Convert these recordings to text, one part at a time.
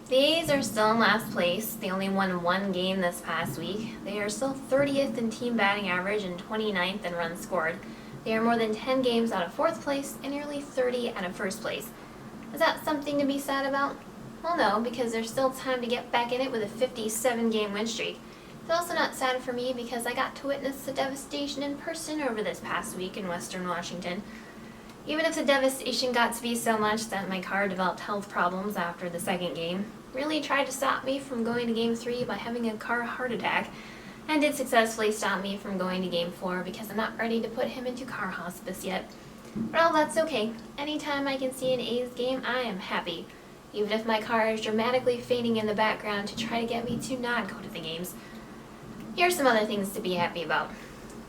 The A's are still in last place. They only won one game this past week. They are still 30th in team batting average and 29th in runs scored. They are more than 10 games out of 4th place and nearly 30 out of 1st place. Is that something to be sad about? Well, no, because there's still time to get back in it with a 57-game win streak. It's also not sad for me because I got to witness the devastation in person over this past week in Western Washington. Even if the devastation got to be so much that my car developed health problems after the second game, really tried to stop me from going to Game 3 by having a car heart attack, and did successfully stop me from going to Game 4 because I'm not ready to put him into car hospice yet. But all that's okay. Anytime I can see an A's game, I am happy. Even if my car is dramatically fading in the background to try to get me to not go to the games. Here's some other things to be happy about.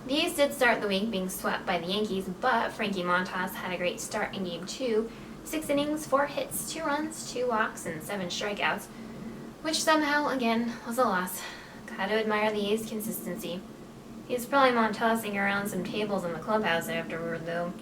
The A's did start the week being swept by the Yankees, but Frankie Montas had a great start in Game 2. 6 innings, 4 hits, 2 runs, 2 walks, and 7 strikeouts, which somehow, again, was a loss. Gotta admire the A's consistency. He's probably Montasing around some tables in the clubhouse afterward, though.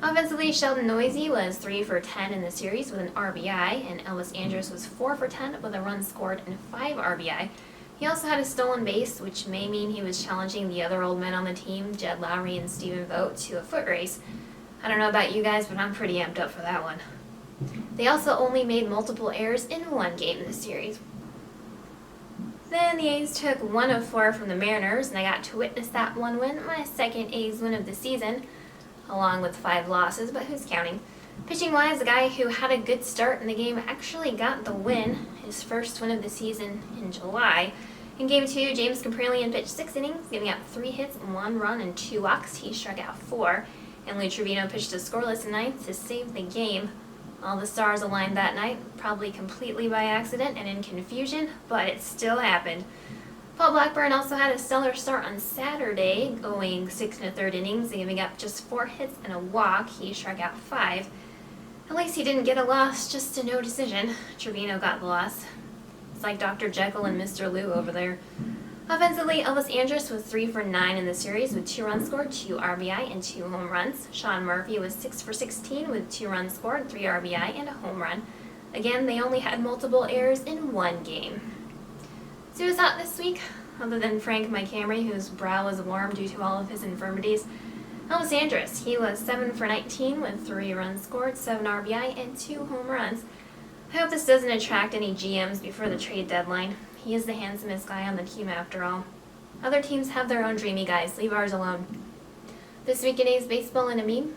Offensively, Sheldon Noisy was 3 for 10 in the series with an RBI, and Elvis Andrus was 4 for 10 with a run scored and 5 RBI. He also had a stolen base, which may mean he was challenging the other old men on the team, Jed Lowry and Stephen Vogt, to a foot race. I don't know about you guys, but I'm pretty amped up for that one. They also only made multiple errors in one game this series. Then the A's took 1 of 4 from the Mariners, and I got to witness that one win, my second A's win of the season, along with 5 losses, but who's counting? Pitching-wise, the guy who had a good start in the game actually got the win, his first win of the season in July. In Game 2, James Kaprielian pitched 6 innings, giving up 3 hits, 1 run, and 2 walks. He struck out 4, and Lou Trevino pitched a scoreless ninth to save the game. All the stars aligned that night, probably completely by accident and in confusion, but it still happened. Paul Blackburn also had a stellar start on Saturday, going 6 1/3 innings and giving up just 4 hits and a walk. He struck out 5. At least he didn't get a loss, just a no decision. Trevino got the loss. It's like Dr. Jekyll and Mr. Lou over there. Offensively, Elvis Andrus was 3 for 9 in the series with 2 runs scored, 2 RBI, and 2 home runs. Sean Murphy was 6 for 16 with 2 runs scored, 3 RBI, and a home run. Again, they only had multiple errors in one game. So who was hot this week? Other than Frank, my Camry, whose brow was warm due to all of his infirmities. Elvis Andrus, he was 7 for 19 with 3 runs scored, 7 RBI, and 2 home runs. I hope this doesn't attract any GMs before the trade deadline. He is the handsomest guy on the team after all. Other teams have their own dreamy guys. Leave ours alone. This week in A's baseball and a meme.